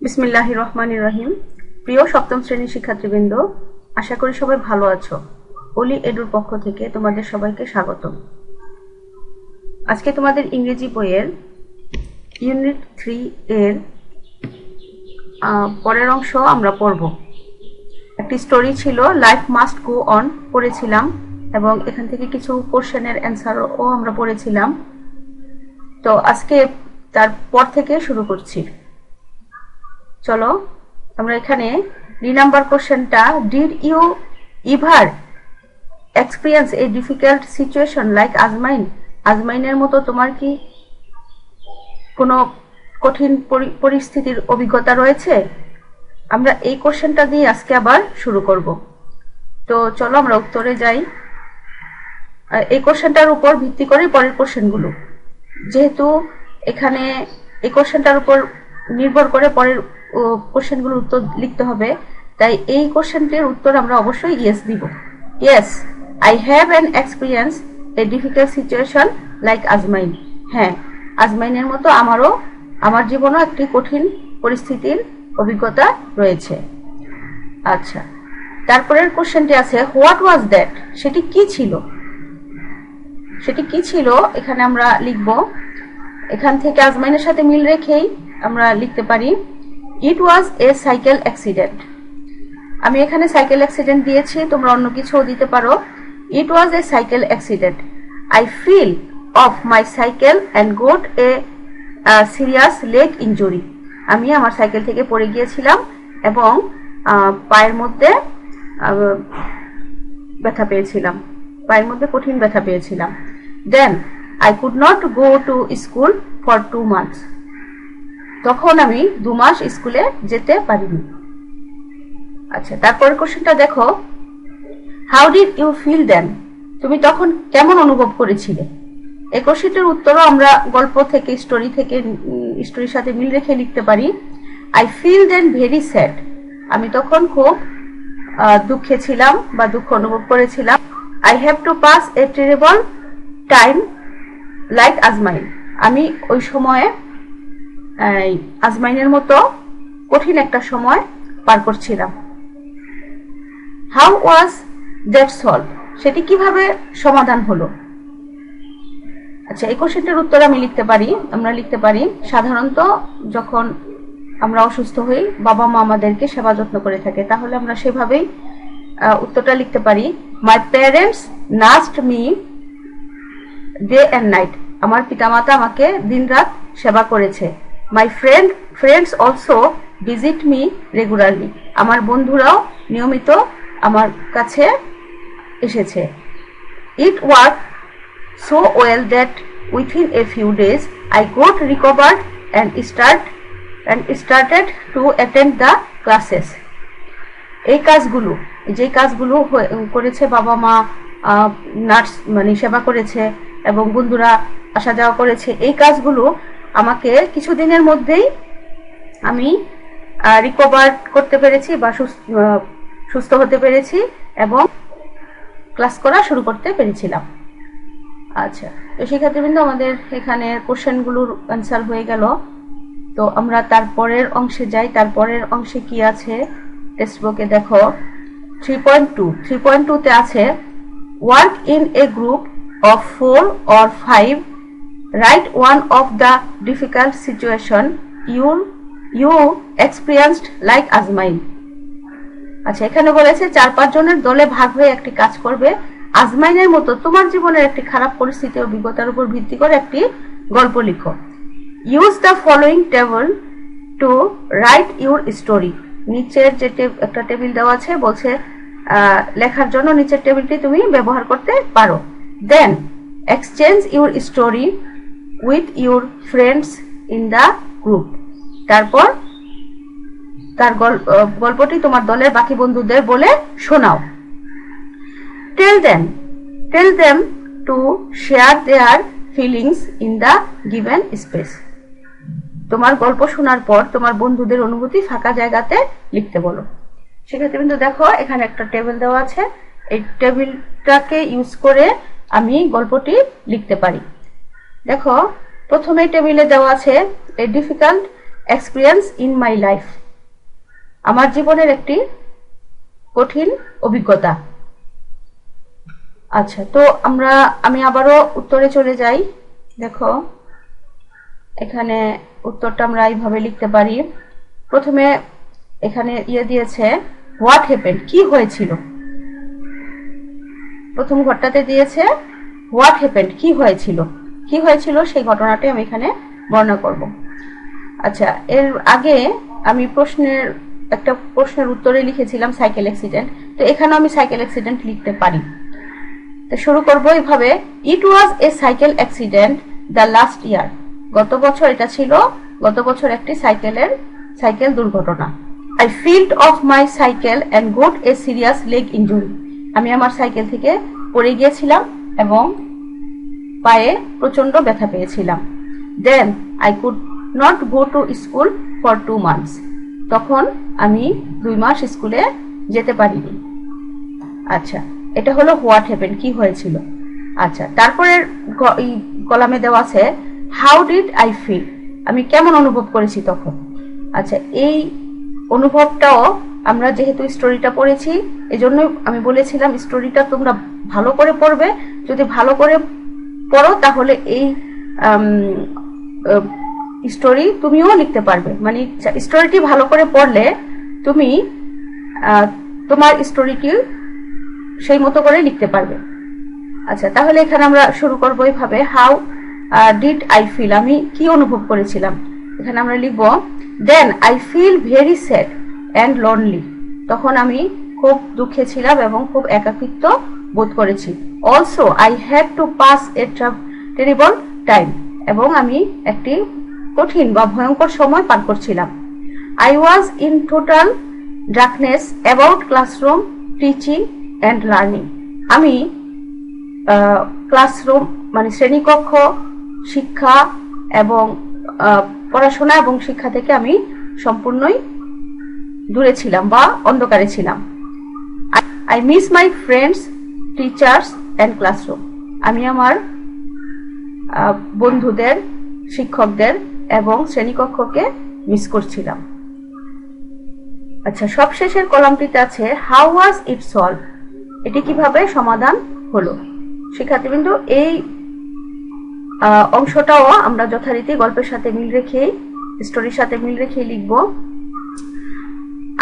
বিসমিল্লাহির রহমানির রহিম। প্রিয় সপ্তম শ্রেণীর শিক্ষার্থীবৃন্দ, আশা করি সবাই ভালো আছো। অলি এডুর পক্ষ থেকে তোমাদের সবাইকে স্বাগতম। আজকে তোমাদের ইংরেজি বইয়ের ইউনিট 3 এর পরের অংশ আমরা পড়ব। একটি স্টোরি ছিল লাইফ মাস্ট গো অন পড়েছিলাম এবং এখান থেকে কিছু কোশ্চেনের অ্যান্সারও আমরা পড়েছিলাম। তো আজকে তারপর থেকে শুরু করছি। চলো আমরা এখানে 2 নাম্বার কোশ্চেনটা, did you ever experience a difficult situation like Azmain? আজমাইনের মতো তোমার কি কোনো কঠিন পরিস্থিতির অভিজ্ঞতা রয়েছে? আমরা এই কোশ্চেনটা দিয়ে আজকে আবার শুরু করব। তো চলো আমরা উত্তরে যাই। এই কোশ্চেনটার উপর ভিত্তি করে পরের কোশ্চেনগুলো, যেহেতু এখানে এই কোশ্চেনটার উপর নির্ভর করে পরের কোশ্চেনগুলোর উত্তর লিখতে হবে, তাই এই কোশ্চেনটির উত্তর আমরা অবশ্যই ইয়েস দিব। Yes, I have an experience a difficult situation like আজমাইন। হ্যাঁ, আজমাইনের মতো আমার জীবনেও একটি কঠিন পরিস্থিতির অভিজ্ঞতা রয়েছে। আচ্ছা, তারপরের কোশ্চেনটি আছে হোয়াট ওয়াজ দ্যাট? সেটি কি ছিল? সেটি কি ছিল এখানে আমরা লিখব। এখান থেকে আজমাইনের সাথে মিল রেখেই আমরা লিখতে পারি ইট ওয়াজ এ সাইকেল অ্যাক্সিডেন্ট। আমি এখানে সাইকেল অ্যাক্সিডেন্ট দিয়েছি, তোমরা অন্য কিছুও দিতে পারো। It was a cycle accident. I fell off my cycle and got a serious leg injury. আমি আমার সাইকেল থেকে পড়ে গিয়েছিলাম এবং পায়ের মধ্যে ব্যথা পেয়েছিলাম, পায়ের মধ্যে কঠিন ব্যথা পেয়েছিলাম। Then I could not go to school for 2 months। তখন আমি 2 মাস স্কুলে যেতে পারিনি। আচ্ছা, তারপরের কোশ্চেনটা দেখো, হাউ ডিড ইউ ফিল দেন? তুমি তখন কেমন অনুভব করেছিলে? এই কোশ্চেনটির উত্তরও আমরা গল্প থেকে, স্টোরির সাথে মিল রেখে লিখতে পারি I feel then very sad. আমি তখন খুব দুঃখে ছিলাম বা দুঃখ অনুভব করেছিলাম। I have to pass a terrible time like Azmain. আমি ওই সময়ে আজমাইনের মতো কঠিন একটা সময় পার করছিলাম। How was that solve? সেটি কিভাবে সমাধান হলো? আচ্ছা, এই কোশ্চেনটার উত্তর আমরা লিখতে পারি সাধারণত যখন আমরা অসুস্থ হই, বাবা মা আমাদেরকে সেবা যত্ন করে থাকে, তাহলে আমরা সেভাবেই উত্তরটা লিখতে পারি my parents নার্সড me day and night. আমার পিতামাতা আমাকে দিনরাত সেবা করেছে। My friends also visit me regularly. আমার বন্ধুরাও নিয়মিত আমার কাছে এসেছে। It work so well that within a few days I got recovered and started to attend the classes. যে কাজগুলো করেছে বাবা মা, নার্স মানে সেবা করেছে এবং বন্ধুরা আসা যাওয়া করেছে, এই কাজগুলো আমাকে কিছুদিনের মধ্যেই আমি রিকভার করতে পেরেছি বা সুস্থ হতে পেরেছি এবং ক্লাস করা শুরু করতে পেরেছিলাম। আচ্ছা, তো শিক্ষার্থীবৃন্দ, আমাদের এখানে কোশ্চেনগুলোর অ্যান্সার হয়ে গেল। তো আমরা তারপরের অংশে যাই। তারপরের অংশে কি আছে টেক্সট বুকে দেখো 3.2 তে আছে work in a group of 4 or 5, right one of the difficult situation you experienced like Azmain. আচ্ছা, এখানে বলেছে 4-5 জনের দলে ভাগ হয়ে একটি কাজ করবে, আজমাইনের মতো তোমার জীবনের একটি খারাপ পরিস্থিতি অভিজ্ঞতার উপর ভিত্তি করে একটি গল্প লিখো। Use the following table to write your story. নিচের যে একটা টেবিল দেওয়া আছে, বলছে লেখার জন্য নিচের টেবিলটি তুমি ব্যবহার করতে পারো। Then exchange your story with your friends in the group. তারপর তার গল্পটি তোমার দলের বাকি বন্ধুদের বলে শোনাও। Tell them to share their feelings in the given space. তোমার গল্প শোনার পর তোমার বন্ধুদের অনুভূতি ফাঁকা জায়গাতে লিখতে বলো। শিক্ষার্থীবৃন্দ দেখো, এখানে একটা টেবিল দেওয়া আছে, এই টেবিলটাকে ইউজ করে আমি গল্পটি লিখতে পারি। দেখো, প্রথমে টেবিলে দেওয়া আছে এ difficult experience in my life, আমার জীবনের একটি কঠিন অভিজ্ঞতা। আচ্ছা, তো আমি আবারও উত্তরে চলে যাই। দেখো এখানে উত্তরটা আমরা এইভাবে লিখতে পারি। প্রথমে এখানে দিয়েছে হোয়াট হ্যাপেন্ড, কি হয়েছিল। প্রথম ঘটনাতে দিয়েছে হোয়াট হ্যাপেন্ড, কি হয়েছিল, কি হয়েছিল সেই ঘটনাটি আমি এখানে বর্ণনা করব। আচ্ছা, এর আগে আমি একটা প্রশ্নের উত্তরে লিখেছিলাম সাইকেল অ্যাক্সিডেন্ট, তো এখানে আমি সাইকেল অ্যাক্সিডেন্ট লিখতে পারি। তো শুরু করব এইভাবে, it was a cycle accident the last year, গত বছর একটি সাইকেল দুর্ঘটনা। I felled off my cycle and got a serious leg injury, আমি আমার সাইকেল থেকে পড়ে গিয়েছিলাম এবং পায়ে প্রচন্ড ব্যথা পেয়েছিলাম। Then I could not go to school for 2 months, তখন আমি 2 মাস স্কুলে যেতে পারিনি। আচ্ছা, এটা হলো হোয়াট হ্যাপেন্ড, কি হয়েছিল। আচ্ছা, তারপরে কলামে দেওয়া আছে হাউ ডিড আই ফিল, আমি কেমন অনুভব করেছি তখন। আচ্ছা, এই অনুভবটাও আমরা যেহেতু স্টোরিটা পড়েছি, এজন্য আমি বলেছিলাম স্টোরিটা তোমরা ভালো করে পড়বে। যদি ভালো করে পড়ো তাহলে এই স্টোরি তুমিও লিখতে পারবে। মানে স্টোরিটি ভালো করে পড়লে তুমি তোমার স্টোরিটি সেই মতো করে লিখতে পারবে। আচ্ছা, তাহলে এখানে আমরা শুরু করবো এইভাবে, হাউ ডিড আই ফিল, আমি কি অনুভব করেছিলাম। এখানে আমরা লিখব then I feel very sad and lonely, তখন আমি খুব দুঃখে ছিলাম এবং খুব একাকিত্ব বোধ করেছি। Also I had to pass a terrible time, এবং আমি একটি কঠিন বা ভয়ঙ্কর সময় পার করছিলাম। I was in total darkness about classroom teaching and learning, আমি ক্লাসরুম মানে শ্রেণীকক্ষ, শিক্ষা এবং পড়াশোনা এবং শিক্ষা থেকে আমি সম্পূর্ণই দূরে ছিলাম বা অন্ধকারে ছিলাম। I miss my friends, teachers and classroom, আমি আমার বন্ধুদের, শিক্ষকদের এবং শ্রেণীকক্ষকে মিস করছিলাম। আচ্ছা, সবশেষের কলামটিতে আছে হাউ ওয়াজ ইট সলভ, এটি কিভাবে সমাধান হলো। শিক্ষার্থীবৃন্দ, এই অংশটাও আমরা যথারীতি গল্পের সাথে মিল রেখে, স্টোরির সাথে মিল রেখে লিখব।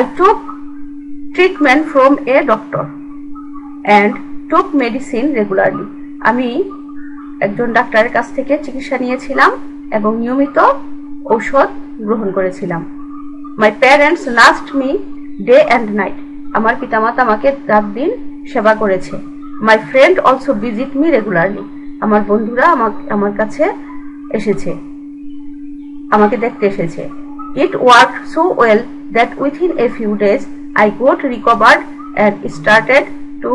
I took treatment from a doctor and took medicine regularly, আমি একজন ডাক্তারের কাছ থেকে চিকিৎসা নিয়েছিলাম এবং নিয়মিত ঔষধ গ্রহণ করেছিলাম। My parents nursed me day and night, আমার পিতামাতা আমাকে রাত দিন সেবা করেছে। My friend also visit me regularly, আমার বন্ধুরা আমার কাছে এসেছে, আমাকে দেখতে এসেছে। It worked so well that within a few days I got recovered and started to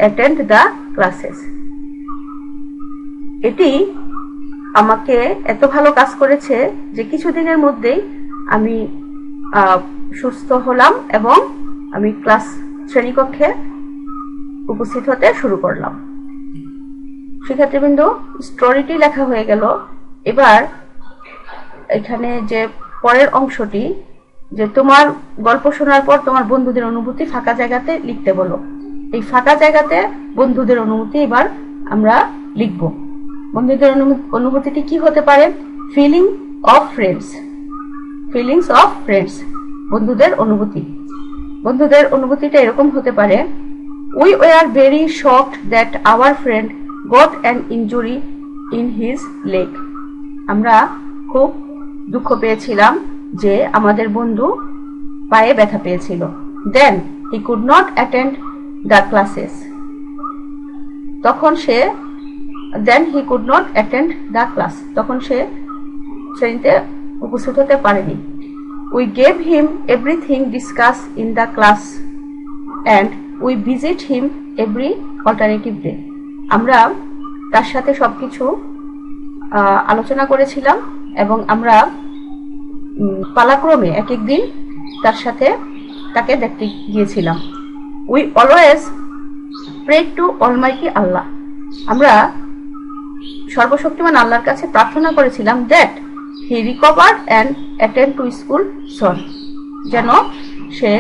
attend the classes. এটি আমাকে এত ভালো কাজ করেছে যে কিছুদিনের মধ্যেই আমি সুস্থ হলাম এবং আমি শ্রেণীকক্ষে উপস্থিত হতে শুরু করলাম। শিক্ষার্থীবৃন্দ, স্টোরিটি লেখা হয়ে গেল। এবার এখানে যে পরের অংশটি, যে তোমার গল্প শোনার পর তোমার বন্ধুদের অনুভূতি ফাঁকা জায়গাতে লিখতে বলো। এই ফাঁকা জায়গাতে বন্ধুদের অনুভূতি এবার আমরা লিখব। বন্ধুদের অনুভূতিটি কি হতে পারে? ফিলিংস অফ ফ্রেন্ডস, বন্ধুদের অনুভূতি। বন্ধুদের অনুভূতিটা এরকম হতে পারে, we were very shocked that our friend got an injury in his leg, আমরা খুব দুঃখ পেয়েছিলাম যে আমাদের বন্ধু পায়ে ব্যথা পেয়েছিল। Then he could not attend the classes, তখন সে শ্রেণীতে উপস্থিত হতে পারেনি। We gave him everything discuss in the class and we visit him every alternative day, আমরা তার সাথে সবকিছু আলোচনা করেছিলাম এবং আমরা পালাক্রমে এক একদিন তাকে দেখতে গিয়েছিলাম। We always pray to almighty Allah, আমরা সর্বশক্তিমান আল্লাহর কাছে প্রার্থনা করেছিলাম that he recovered and attend to school soon, যেন সে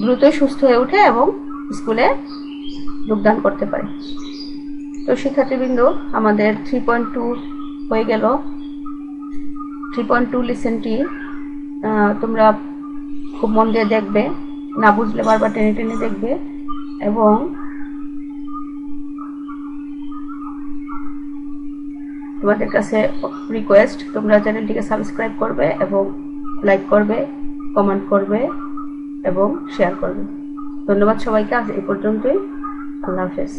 দ্রুতই সুস্থ হয়ে ওঠে এবং স্কুলে যোগদান করতে পারে। তো শিক্ষার্থীবৃন্দ, আমাদের 3.2 হয়ে গেল। 3.2 লিসেনটি তোমরা খুব মন দিয়ে দেখবে, না বুঝলে বারবার টেনে টেনে দেখবে, এবং তোমাদের কাছে রিকোয়েস্ট, তোমরা চ্যানেলটিকে সাবস্ক্রাইব করবে এবং লাইক করবে, কমেন্ট করবে এবং শেয়ার করবে। ধন্যবাদ সবাইকে, আজ এই পর্যন্তই। আল্লাহ হাফেজ।